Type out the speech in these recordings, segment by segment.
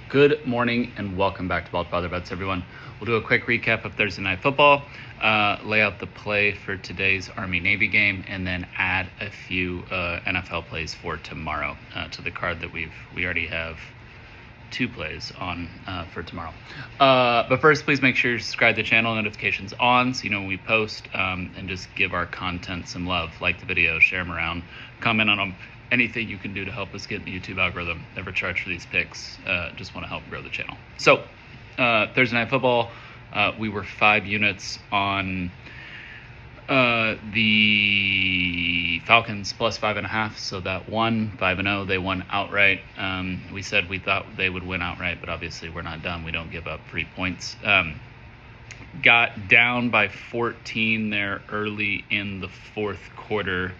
Good morning and welcome back to Bald Father Bets, everyone. We'll do a quick recap of Thursday Night Football, lay out the play for today's Army-Navy game, and then add a few NFL plays for tomorrow to the card that we already have two plays on for tomorrow. But first, please make sure you subscribe to the channel, notifications on, so you know when we post, and just give our content some love. Like the video, share them around, comment on them. Anything you can do to help us get in the YouTube algorithm. Never charge for these picks. Just want to help grow the channel. So Thursday Night Football, we were 5 units on the Falcons plus 5.5. So that won 5-0. They won outright. We said we thought they would win outright, but obviously we're not done. We don't give up free points. Got down by 14 there early in the fourth quarter.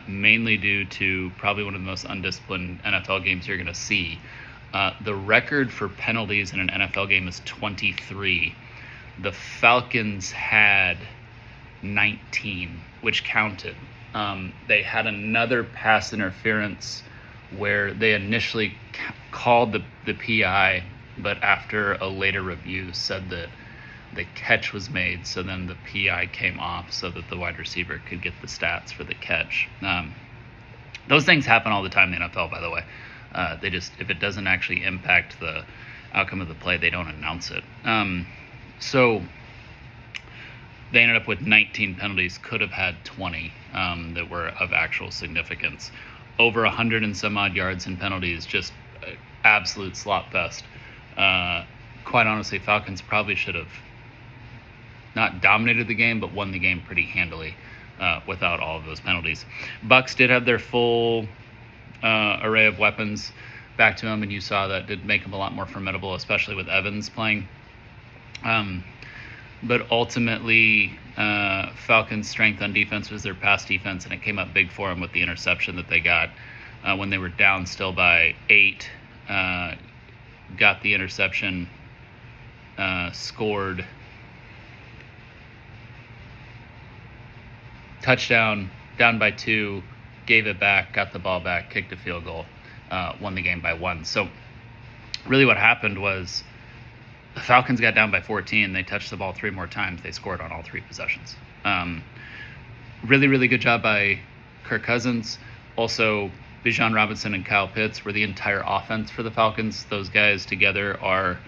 Mainly due to probably one of the most undisciplined NFL games you're going to see. The record for penalties in an NFL game is 23. The Falcons had 19, which counted. They had another pass interference where they initially called the PI, but after a later review said that the catch was made, so then the PI came off so that the wide receiver could get the stats for the catch. Those things happen all the time in the NFL, by the way. They just, if it doesn't actually impact the outcome of the play, they don't announce it. So they ended up with 19 penalties, could have had 20 that were of actual significance. Over 100 and some odd yards in penalties, just absolute slot fest. Quite honestly, Falcons probably should have not dominated the game, but won the game pretty handily without all of those penalties. Bucs did have their full array of weapons back to them, and you saw that did make them a lot more formidable, especially with Evans playing. But ultimately, Falcons' strength on defense was their pass defense, and it came up big for them with the interception that they got when they were down still by 8. Got the interception, scored. Touchdown, down by 2, gave it back, got the ball back, kicked a field goal, won the game by 1. So really what happened was the Falcons got down by 14. They touched the ball 3 more times. They scored on all 3 possessions. Really, really good job by Kirk Cousins. Also, Bijan Robinson and Kyle Pitts were the entire offense for the Falcons. Those guys together are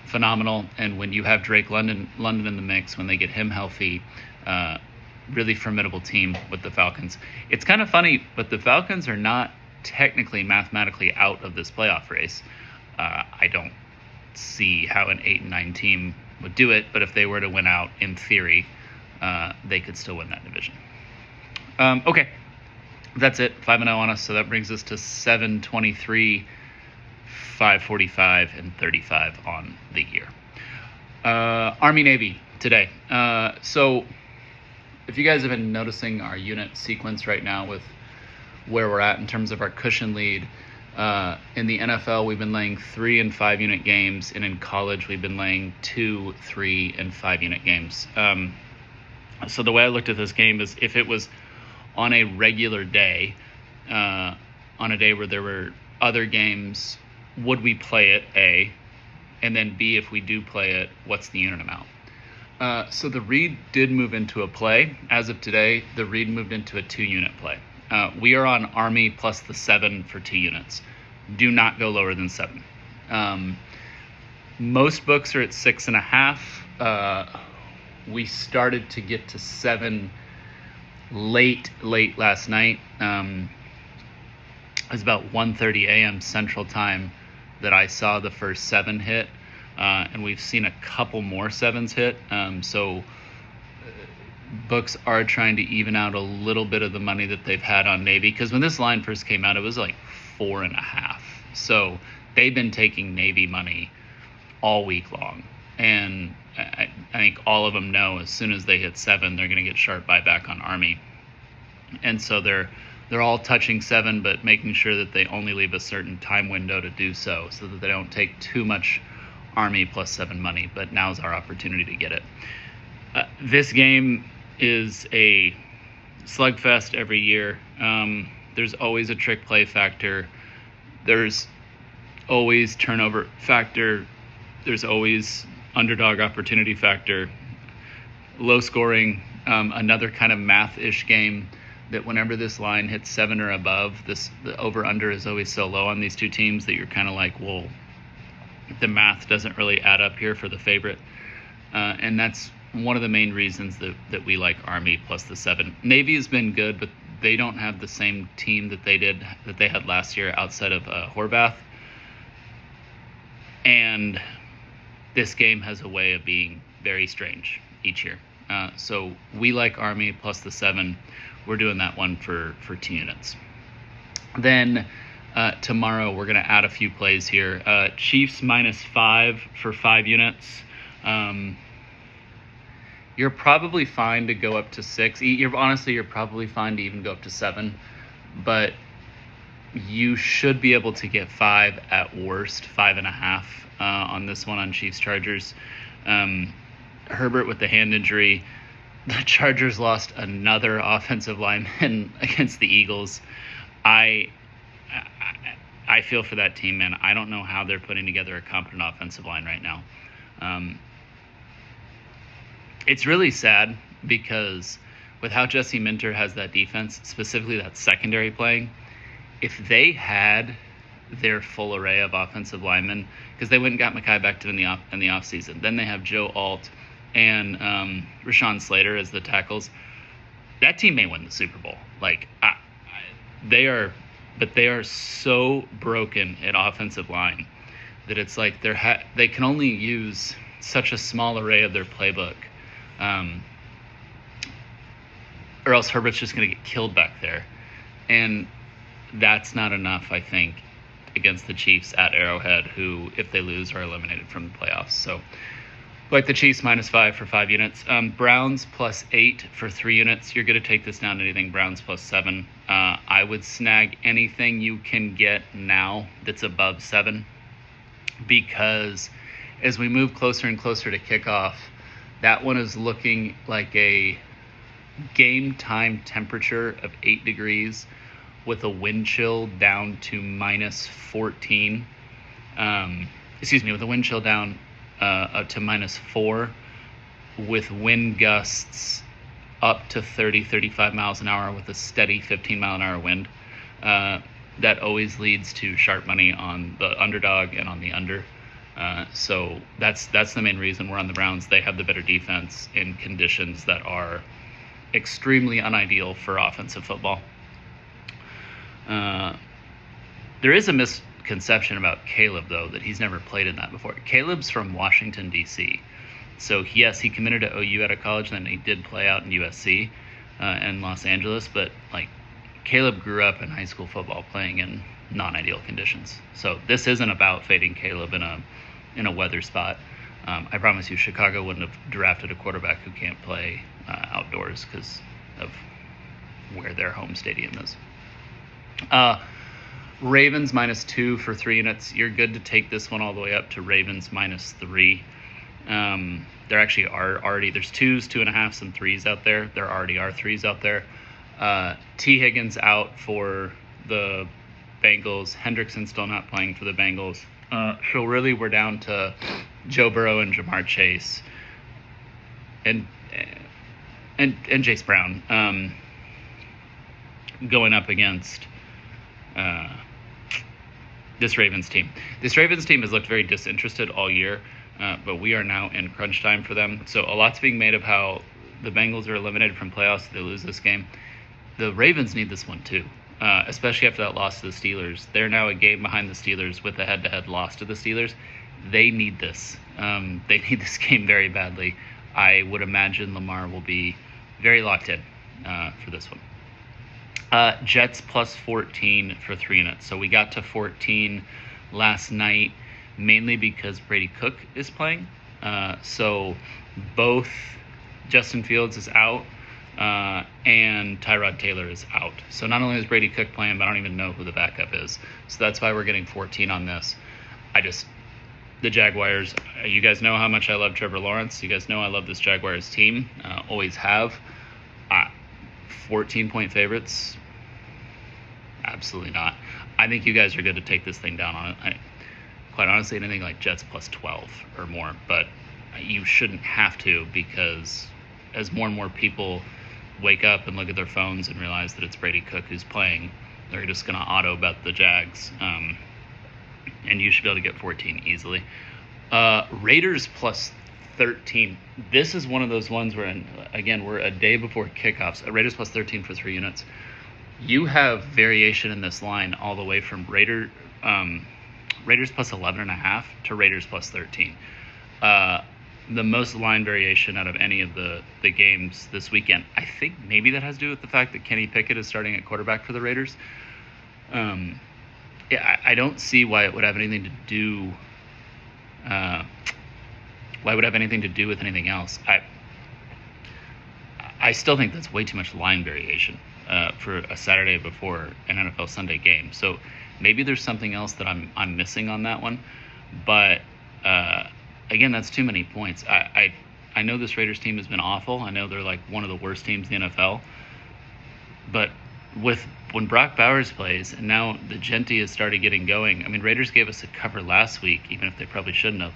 phenomenal. And when you have Drake London in the mix, when they get him healthy, really formidable team with the Falcons. It's kind of funny, but the Falcons are not technically mathematically out of this playoff race. I don't see how an 8-9 team would do it, but if they were to win out, in theory, they could still win that division. Okay, that's it. 5-0 on us, so that brings us to 7-23, 5-45, and 35 on the year. Army-Navy today. So if you guys have been noticing our unit sequence right now with where we're at in terms of our cushion lead, in the NFL, we've been laying 3 and 5 unit games, and in college, we've been laying 2, 3, and 5 unit games. So the way I looked at this game is if it was on a regular day, on a day where there were other games, would we play it, A? And then B, if we do play it, what's the unit amount? So the read did move into a play. As of today, the read moved into a 2-unit play. We are on Army plus the 7 for 2 units. Do not go lower than 7. Most books are at 6.5. We started to get to 7 late last night. It was about 1:30 a.m. Central Time that I saw the first 7 hit. And we've seen a couple more 7s hit. So books are trying to even out a little bit of the money that they've had on Navy. Because when this line first came out, it was like 4.5. So they've been taking Navy money all week long. And I think all of them know as soon as they hit 7, they're going to get sharp buyback on Army. And so they're all touching 7, but making sure that they only leave a certain time window to do so that they don't take too much Army plus 7 money, but now's our opportunity to get it. This game is a slugfest every year. There's always a trick play factor. There's always turnover factor. There's always underdog opportunity factor. Low scoring, another kind of math-ish game that whenever this line hits 7 or above, the over-under is always so low on these two teams that you're kind of like, well, the math doesn't really add up here for the favorite. And that's one of the main reasons that we like Army plus the 7. Navy has been good, but they don't have the same team that they had last year outside of Horvath. And this game has a way of being very strange each year. So we like Army plus the 7. We're doing that one for 2 units. Then tomorrow we're going to add a few plays here. Chiefs -5 for 5 units. You're probably fine to go up to 6. You're probably fine to even go up to 7. But you should be able to get 5 at worst, 5.5 on this one on Chiefs Chargers. Herbert with the hand injury. The Chargers lost another offensive lineman against the Eagles. I feel for that team, man. I don't know how they're putting together a competent offensive line right now. It's really sad because with how Jesse Minter has that defense, specifically that secondary playing, if they had their full array of offensive linemen, because they went and got Mekhi Becton in the offseason, then they have Joe Alt and Rashawn Slater as the tackles, that team may win the Super Bowl. Like, they are so broken at offensive line that it's like they can only use such a small array of their playbook, or else Herbert's just going to get killed back there. And that's not enough, I think, against the Chiefs at Arrowhead, who, if they lose, are eliminated from the playoffs. So, like the Chiefs -5 for 5 units. Browns +8 for 3 units. You're going to take this down to anything Browns +7. I would snag anything you can get now that's above 7, because as we move closer and closer to kickoff, that one is looking like a game time temperature of 8 degrees with a wind chill down to -14. With a wind chill down up to -4, with wind gusts up to 30-35 miles an hour with a steady 15-mile-an-hour wind. That always leads to sharp money on the underdog and on the under. So that's the main reason we're on the Browns. They have the better defense in conditions that are extremely unideal for offensive football. There is a misconception about Caleb, though, that he's never played in that before. Caleb's from Washington, D.C. So, yes, he committed to OU out of college, and then he did play out in USC and Los Angeles. But, like, Caleb grew up in high school football playing in non-ideal conditions. So this isn't about fading Caleb in a weather spot. I promise you, Chicago wouldn't have drafted a quarterback who can't play outdoors because of where their home stadium is. Ravens -2 for 3 units. You're good to take this one all the way up to Ravens -3. There actually are already, there's 2s, 2.5s, and 3s out there. There already are 3s out there. T. Higgins out for the Bengals. Hendrickson still not playing for the Bengals. So really we're down to Joe Burrow and Jamar Chase and Chase Brown going up against this Ravens team. This Ravens team has looked very disinterested all year, but we are now in crunch time for them. So a lot's being made of how the Bengals are eliminated from playoffs if they lose this game. The Ravens need this one too, especially after that loss to the Steelers. They're now a game behind the Steelers with a head-to-head loss to the Steelers. They need this. They need this game very badly. I would imagine Lamar will be very locked in for this one. Jets +14 for 3 units. So we got to 14 last night, mainly because Brady Cook is playing. So both Justin Fields is out and Tyrod Taylor is out. So not only is Brady Cook playing, but I don't even know who the backup is. So that's why we're getting 14 on this. The Jaguars, you guys know how much I love Trevor Lawrence. You guys know I love this Jaguars team. Always have. 14-point favorites? Absolutely not. I think you guys are good to take this thing down on it. quite honestly, anything like Jets plus 12 or more, but you shouldn't have to, because as more and more people wake up and look at their phones and realize that it's Brady Cook who's playing, they're just going to auto bet the Jags, and you should be able to get 14 easily. Raiders plus 13. This is one of those ones where, again, we're a day before kickoffs. Raiders plus 13 for 3 units. You have variation in this line all the way from Raiders plus 11.5 to Raiders plus 13. The most line variation out of any of the games this weekend. I think maybe that has to do with the fact that Kenny Pickett is starting at quarterback for the Raiders. I don't see why it would have anything to do. Why would it have anything to do with anything else? I still think that's way too much line variation for a Saturday before an NFL Sunday game. So maybe there's something else that I'm missing on that one. But again, that's too many points. I know this Raiders team has been awful. I know they're like one of the worst teams in the NFL. But when Brock Bowers plays, and now the Genti has started getting going. I mean, Raiders gave us a cover last week, even if they probably shouldn't have.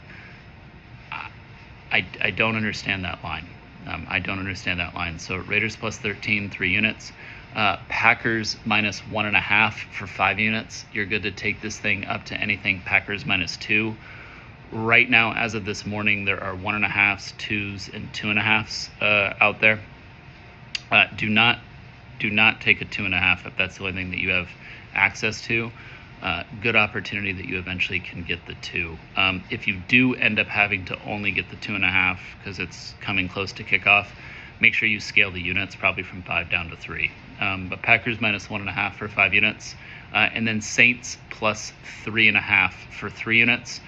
I don't understand that line. I don't understand that line. So Raiders plus 13, 3 units. Packers minus 1.5 for 5 units. You're good to take this thing up to anything Packers minus 2. Right now, as of this morning, there are 1.5s, 2s, and 2.5s out there. Do not take a 2.5 if that's the only thing that you have access to. Good opportunity that you eventually can get the 2. If you do end up having to only get the 2.5 because it's coming close to kickoff, make sure you scale the units, probably from 5 down to 3. But Packers minus 1.5 for 5 units, and then Saints plus 3.5 for 3 units.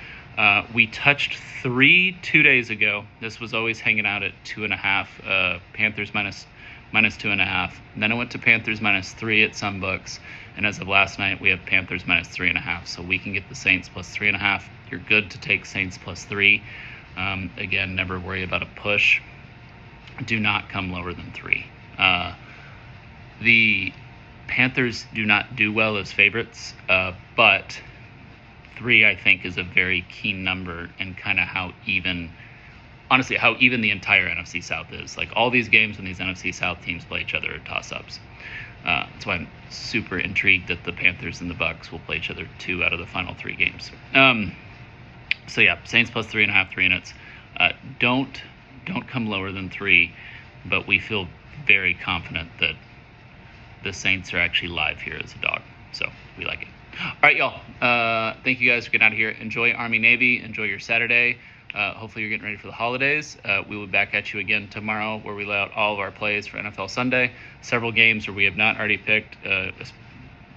We touched 3 2 days ago. This was always hanging out at 2.5. Panthers minus 2.5. And then it went to Panthers minus 3 at some books. And as of last night, we have Panthers minus 3.5. So we can get the Saints plus 3.5. You're good to take Saints plus 3. Again, never worry about a push. Do not come lower than 3. The Panthers do not do well as favorites, but 3, I think, is a very key number, and kind of how even the entire NFC South is. Like, all these games when these NFC South teams play each other are toss-ups. That's why I'm super intrigued that the Panthers and the Bucks will play each other 2 out of the final 3 games. So yeah, Saints plus 3.5, 3 units. Don't come lower than 3, but we feel very confident that the Saints are actually live here as a dog. So we like it. All right, y'all. Thank you guys for getting out of here. Enjoy Army Navy. Enjoy your Saturday. Hopefully you're getting ready for the holidays. We will be back at you again tomorrow, where we lay out all of our plays for NFL Sunday. Several games where we have not already picked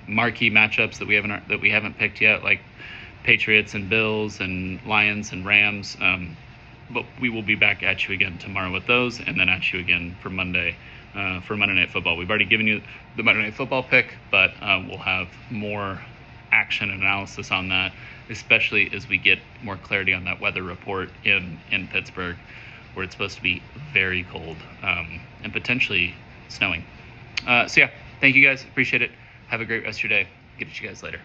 marquee matchups that we haven't picked yet, like Patriots and Bills and Lions and Rams. But we will be back at you again tomorrow with those, and then at you again for Monday for Monday Night Football. We've already given you the Monday Night Football pick, but we'll have more action and analysis on that, especially as we get more clarity on that weather report in Pittsburgh, where it's supposed to be very cold and potentially snowing. So yeah, thank you guys. Appreciate it. Have a great rest of your day. Get at you guys later.